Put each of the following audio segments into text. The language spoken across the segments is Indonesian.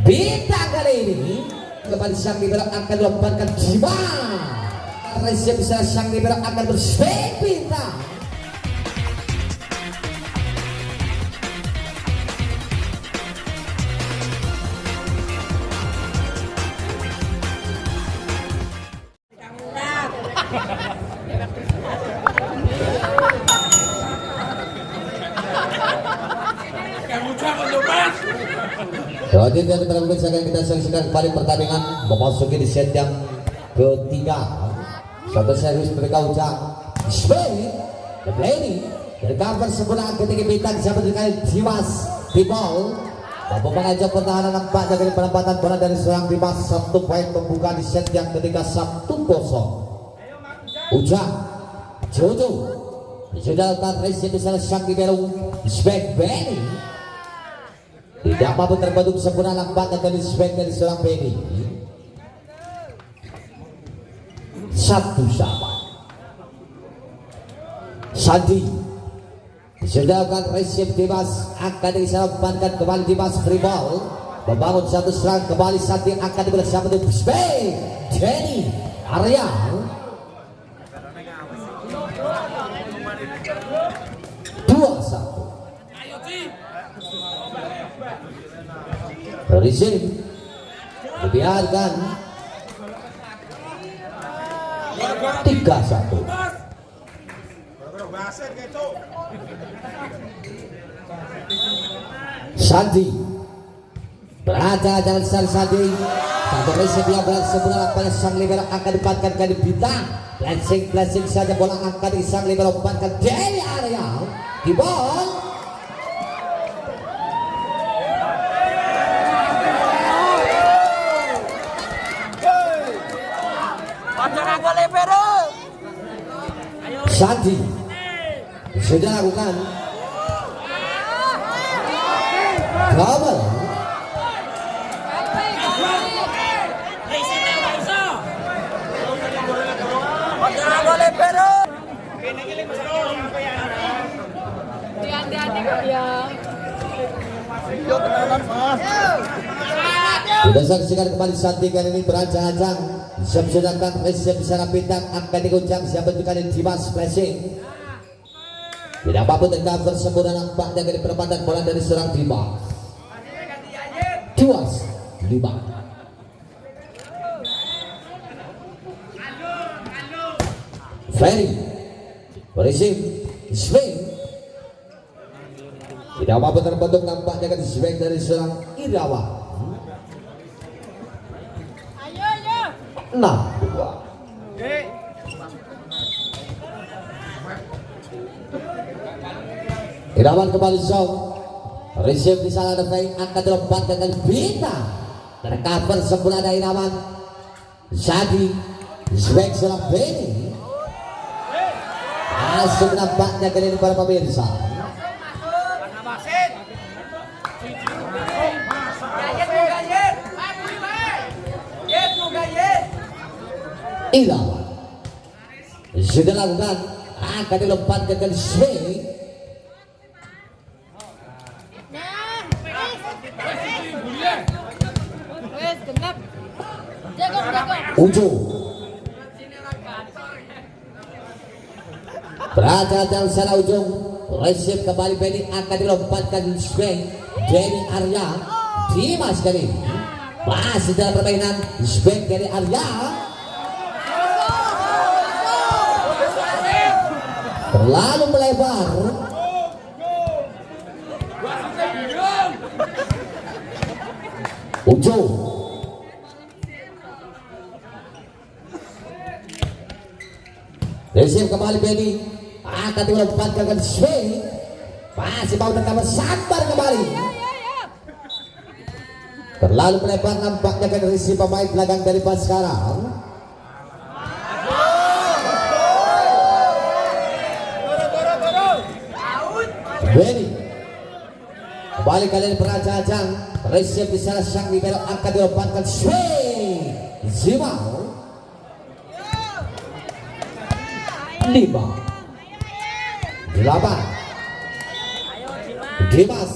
Bintang kali ini kembali sang libero akan dilomparkan jiwa. Resep bisa sang libero akan berswing bintang. Jadi dari pemirsa akan kita saksikan kembali pertandingan memasuki di set yang ketiga. Satu serius mereka ujang Spain, the lady dari cover sempurna ketika bintang siapa dengan Dimas Tibol mampu mengajak pertahanan nampaknya dari penempatan bola dari seorang Dimas. Satu poin pembuka di set yang ketiga 1-0. Ujang Jojo sudah lakukan race di sana sang libero Spain Benny tidak mampu terbentuk sempurna nampaknya dari Spain dari seorang Benny. 1-1. Sandi sudah lakukan resip Dimas akan disampaikan kembali Dimas free ball membangun satu serang kembali Sandi akan bersama dengan Spain Jenny Arya 2-1. Resip dibiarkan 3-1. Sandi berada jalan Sandi satu resep yang berhasil bola pada sang libero akan dipatkan kali bintang blessing saja bola akan di sang libero patkan dari area di ball Sandi sudah lakukan double sudah saksikan kembali Sandi kali ini berancang-ancang sedangkan resep di sana bintang akan diguncang siapa juga di Dimas flashing tidak apapun tercover sempurna nampaknya dari perempatan bola dari serang Dimas 2-5. Ferry resep swing tidak apapun terbentuk nampaknya dari swing dari serang Irawan 6-2. Irawan kembali zone resep di sana ada Feng akan dilomparkan dengan bintang tercover sempurna dari Irawan Sadi swing serang Benny masuk nampaknya kali ini para pemirsa Irawan sudah lakukan akan dilomparkan ke swing ujung berada dalam salah ujung resip kembali Benny akan dilomparkan swing dari Arya Dimas kali ini masih dalam permainan swing dari Arya terlalu melebar ujung resip kembali Benny akan dilomparkan ke swing masih mau tercover sabar kembali terlalu melebar nampaknya kan resip pemain belakang dari pas sekarang Benny kembali kalian berancang-ancang resip di sana sang libero akan dilomparkan swing Zimal 5 8 Dimas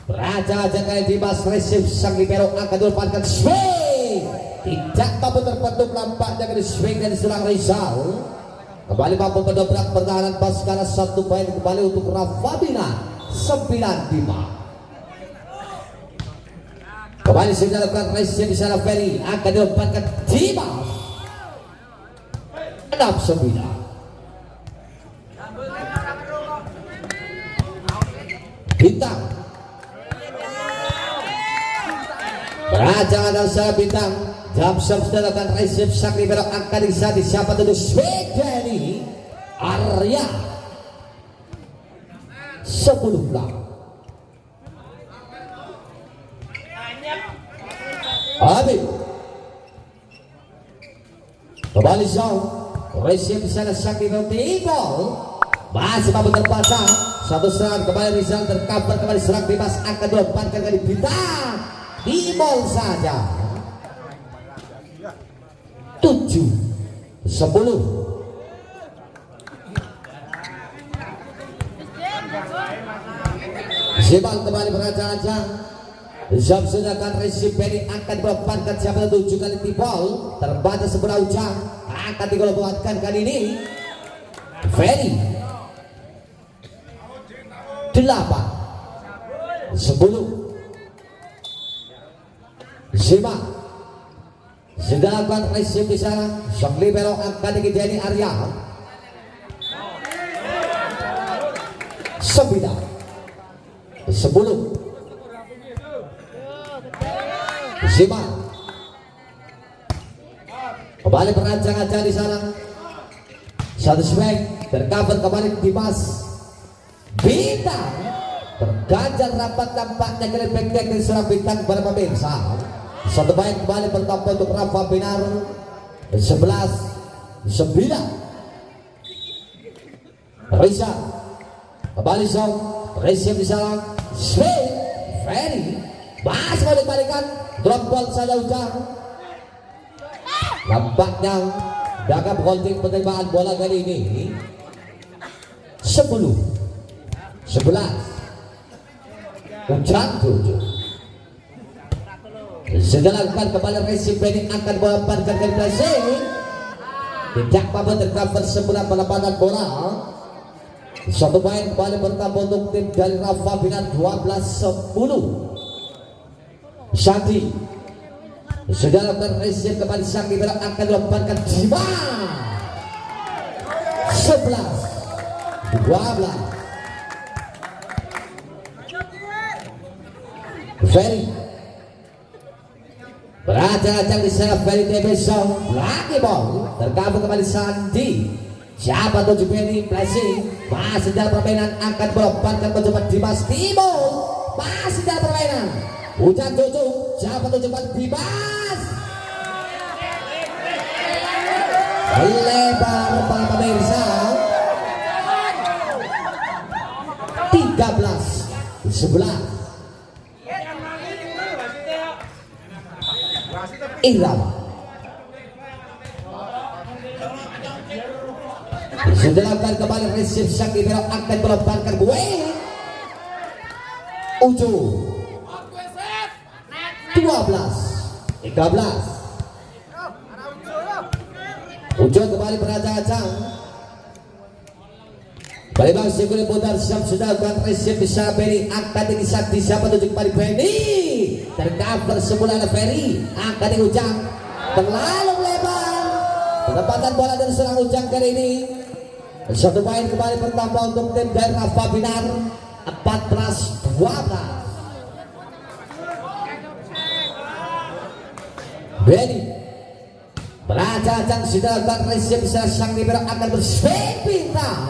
Raja kali Dimas resip sang libero angkat dilepaskan swing. Tidak mampu terbentuk nampaknya kali swing dari serang Rizal. Kembali mampu mendobrak pertahanan Baskara 1 poin kembali untuk Rafabina 9-5. Kembali sudah dilakukan resip di sana Ferry akan dilepaskan Dimas 6-9. Bintang Raja dan saya Bintang jam sudah dilakukan resip sang libero akan disadi siapa tutup swing dari Arya 10 belakang. Habib kembali jauh resip di sana sang libero tinggal masih mampu terpasang satu serangan kembali Rizal tercover kembali serang Dimas akan dilepaskan kali Bintang di bol saja 7-10. Simak kembali berancang-ancang Zam sudah akan resip Benny akan dilepaskan siapa 7 kali tibol terbaca sebelah ujang akan dilepaskan kali ini Benny 8-10. Simak sudah akan resip di sana sang libero akan dijadi Arya 9-10. Simak kembali berancang-ancang di sana satu swing tercover kembali Dimas Bintang terganjal rapat tampaknya kali back-back dari serang Bintang kepada pemirsa. Satu baik kembali bertambah untuk Rafa Binar 11-9. Risa kembali Zong resip di sana swing Ferry masih mau dikembalikan drop ball saja ujang nampaknya gagap holding penerimaan bola kali ini 10-11 ujang 7. Sedangkan kembali resip Benny akan melemparkan kali Brazil tidak mampu tercover sebelah penempatan bola. Satu poin kembali bertambah untuk tim dari Rafa Binar 12-10. Santi sudah lakukan resip kembali sang libero akan dilemparkan Dimas 11-12. Ferry beracang-acang di sana Ferry Tebesong lagi bol tergabung kembali Sandi siapa 7 Benny Blessing masih dalam permainan akan melemparkan mencoba Dimas Timur masih dalam permainan hujan tutup siapa 7 Dimas lebar para pemirsa 13-11. Irama sudah lakukan kembali resip sang libero akan melemparkan gue Ujo 12-13. Ujo kembali berancang-ancang kembali masih boleh putar siap sudah lakukan resip bisa Benny akan disakti siapa 7 kembali Benny tercover semula Ferry akan diujang terlalu lebar penempatan bola dari serang ujang kali ini. Satu poin kembali bertambah untuk tim dari Rafa Binar 14-12. Benny beracang-acang sudah lakukan resip sang libero akan berswing Bintang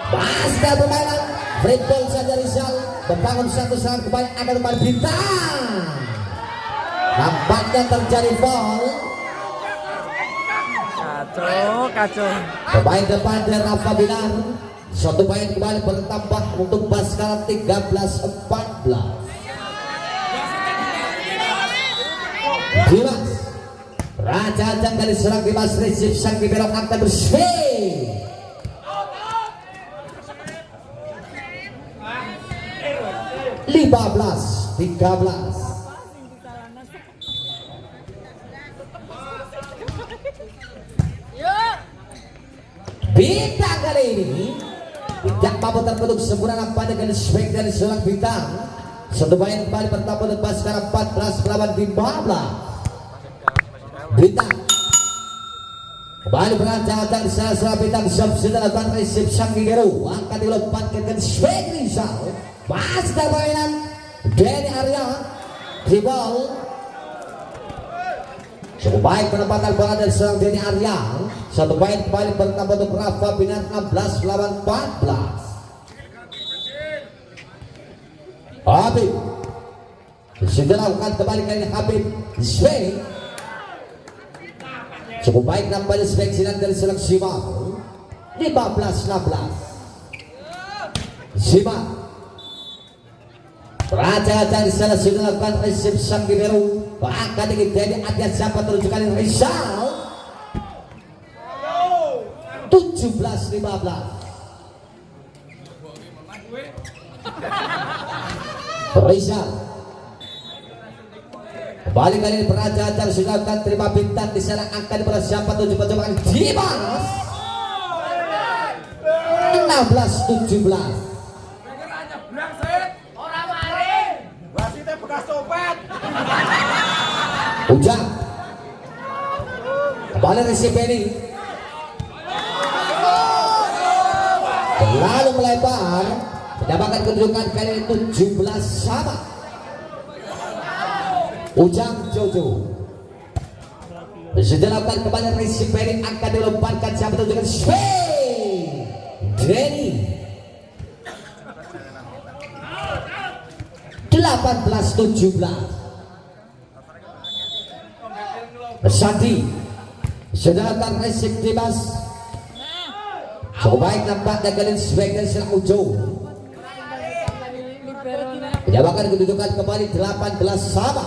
masih dalam permainan free ball saja Rizal membangun satu serangan kembali akan kembali Bintang nampaknya terjadi foul kacau pemain depan dari Rafa Binar satu poin kembali bertambah untuk Baskara 13-14. Dimas raja-raja dari serang Dimas resip sang libero akan berswing 15-14. Bintang kali ini tidak mampu terbentuk sempurna pada garis swing dari seorang bintang. Satu main kembali bertambah lepas sekarang 14 melawan 15. Bintang kembali berancang-ancang di salah bintang sudah lakukan resip sang Gigero akan dilompat ke garis swing Rizal. Masih dalam permainan Denny Arya di ball. Cukup baik penempatan bola dari seorang Denny Arya. Satu poin kembali bertambah untuk Rafa Binar 16 melawan 14. Habib sudah lakukan kembali kali ini Habib swing. Cukup baik nampaknya swing silang dari seorang Sima 15-16. Sima Raja-raja di sana sudah lakukan resip sang Gibero. Bahkan ini dari atas siapa terunjukkan Rizal 17-15. Rizal kembali kali ini Raja-raja sudah lakukan terima bintang di sana akan bersiapa tujuan Dimas 16-17. Ujang kembali resip ini terlalu melebar, mendapatkan kedudukan kali ini 17 sama. Ujang Jojo sudah lakukan kembali resip ini akan dilomparkan siapa tunjukkan swing Denny 18-17. Sandi sudah lakukan resip Dimas. Cukup baik nampaknya kalian sebagai serang Ujo. Menjawabkan kedudukan kembali 18 sama.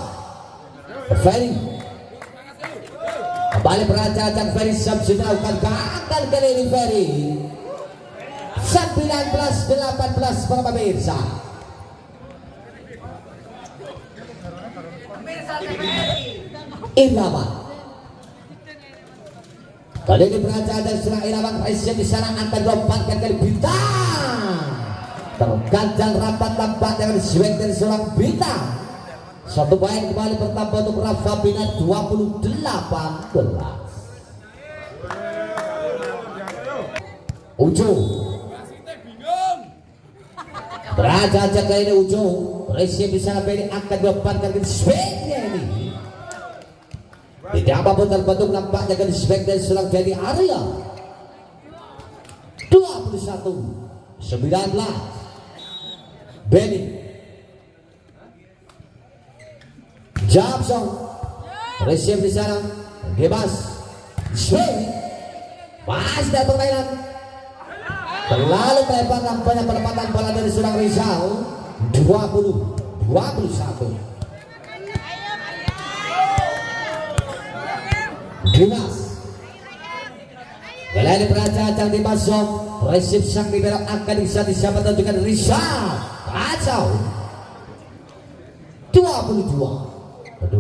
Ferry kembali berancang Ferry Sam sudah lakukan gagal kali ini Ferry 19-18 para pemirsa. Irama kali ini berancang dan serang Irawan Raisya di sana akan dilompatkan kali bintang. Terganjal rapat tampak dengan swing dari seorang bintang. Satu poin kembali bertambah untuk Rafa Binar 28-18. Ujo berancang kali ini Ujo Raisya di sana ini akan dilompatkan kali swingnya ini. Tidak apapun terbentuk nampaknya kan swing dari seorang Denny Arya 21-19. Benny Jabson resip di sana bebas swing pas dari permainan terlalu melebar nampaknya penempatan bola dari seorang Rizal 20-21. Dimas kalian berancang di masuk resip sang libero akan bisa disiapkan tentukan Rizal kacau 22-20.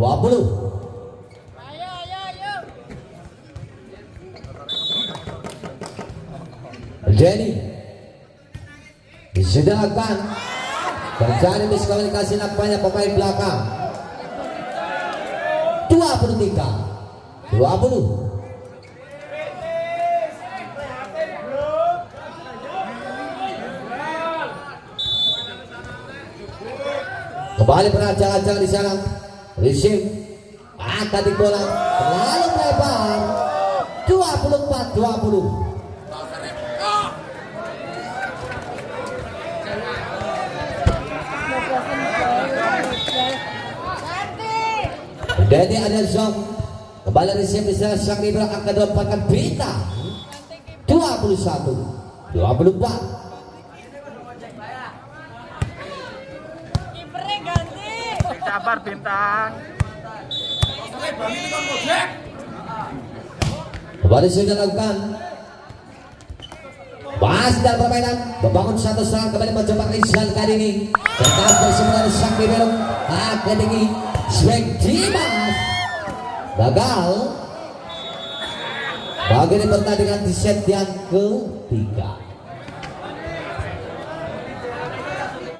Denny disediakan terjadi miskomunikasi nampaknya pemain belakang 23-20. Kembali berancang-ancang di sana. Receive akan di bola terlalu lebar 24-20. Denny Anderson kembali receive di sana sang libero akan dilemparkan bintang 21-24. Sabar bintang. Kembali sudah lakukan Masih dalam permainan, membangun satu serangan kembali mencoba Rizal kali ini. Tetap bersebelah sang libero, agak tinggi, swing Dimas gagal. Bagi pertandingan di set yang ketiga.